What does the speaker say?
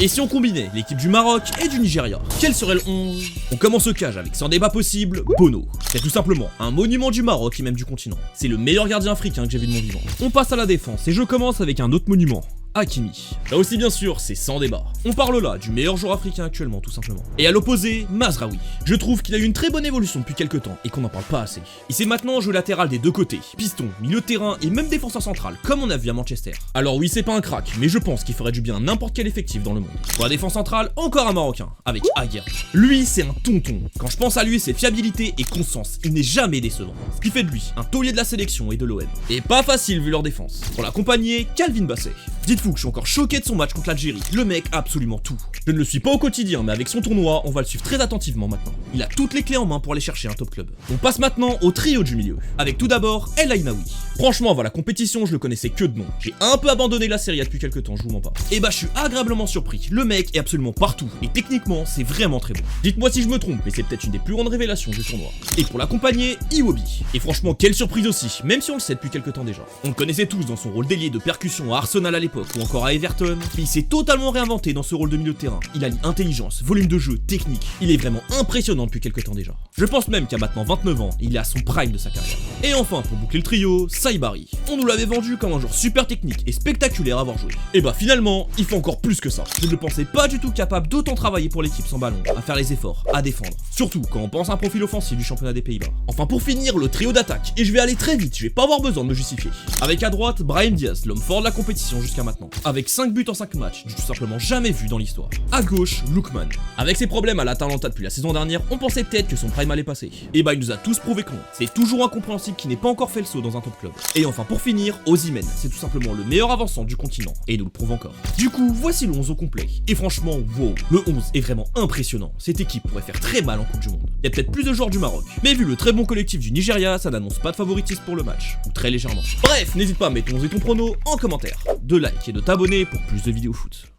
Et si on combinait l'équipe du Maroc et du Nigeria, quel serait le 11? On commence au cage avec sans débat possible, Bono. C'est tout simplement un monument du Maroc et même du continent. C'est le meilleur gardien africain que j'ai vu de mon vivant. On passe à la défense et je commence avec un autre monument. Hakimi. Là aussi bien sûr, c'est sans débat. On parle là du meilleur joueur africain actuellement tout simplement. Et à l'opposé, Mazraoui. Je trouve qu'il a eu une très bonne évolution depuis quelques temps et qu'on n'en parle pas assez. Il sait maintenant jouer latéral des deux côtés, piston, milieu de terrain et même défenseur central, comme on a vu à Manchester. Alors oui, c'est pas un crack, mais je pense qu'il ferait du bien à n'importe quel effectif dans le monde. Pour la défense centrale, encore un Marocain, avec Aguerd. Lui, c'est un tonton. Quand je pense à lui, c'est fiabilité et constance. Il n'est jamais décevant. Ce qui fait de lui un taulier de la sélection et de l'OM. Et pas facile vu leur défense. Pour l'accompagner, Calvin Bassey. Dites-vous que je suis encore choqué de son match contre l'Algérie. Le mec a absolument tout. Je ne le suis pas au quotidien, mais avec son tournoi, on va le suivre très attentivement maintenant. Il a toutes les clés en main pour aller chercher un top club. On passe maintenant au trio du milieu. Avec tout d'abord El Ainaoui. Franchement, avant la compétition, je le connaissais que de nom. J'ai un peu abandonné la série depuis quelques temps, je vous mens pas. Et bah, je suis agréablement surpris. Le mec est absolument partout. Et techniquement, c'est vraiment très bon. Dites-moi si je me trompe, mais c'est peut-être une des plus grandes révélations du tournoi. Et pour l'accompagner, Iwobi. Et franchement, quelle surprise aussi, même si on le sait depuis quelques temps déjà. On le connaissait tous dans son rôle d'ailier de percussion à Arsenal à l'époque, ou encore à Everton. Mais il s'est totalement réinventé dans ce rôle de milieu de terrain. Il allie intelligence, volume de jeu, technique. Il est vraiment impressionnant depuis quelques temps déjà. Je pense même qu'à maintenant 29 ans, il est à son prime de sa carrière. Et enfin, pour boucler le trio, Saibari. On nous l'avait vendu comme un joueur super technique et spectaculaire à avoir joué. Et bah finalement, il fait encore plus que ça. Je ne le pensais pas du tout capable d'autant travailler pour l'équipe sans ballon, à faire les efforts, à défendre. Surtout quand on pense à un profil offensif du championnat des Pays-Bas. Enfin pour finir, le trio d'attaque. Et je vais aller très vite, je vais pas avoir besoin de me justifier. Avec à droite, Brahim Diaz, l'homme fort de la compétition jusqu'à maintenant. Avec 5 buts en 5 matchs, du tout simplement jamais vu dans l'histoire. À gauche, Lookman. Avec ses problèmes à l'Atalanta depuis la saison dernière, on pensait peut-être que son prime allait passer. Et bah il nous a tous prouvé que non. C'est toujours incompréhensible qu'il n'ait pas encore fait le saut dans un top club. Et enfin pour finir, Osimhen, c'est tout simplement le meilleur avançant du continent, et il nous le prouve encore. Du coup, voici le 11 au complet. Et franchement, wow, le 11 est vraiment impressionnant. Cette équipe pourrait faire très mal en Coupe du Monde. Il y a peut-être plus de joueurs du Maroc, mais vu le très bon collectif du Nigeria, ça n'annonce pas de favoritisme pour le match, ou très légèrement. Bref, n'hésite pas à mettre ton 11 et ton prono en commentaire, de like et de t'abonner pour plus de vidéos foot.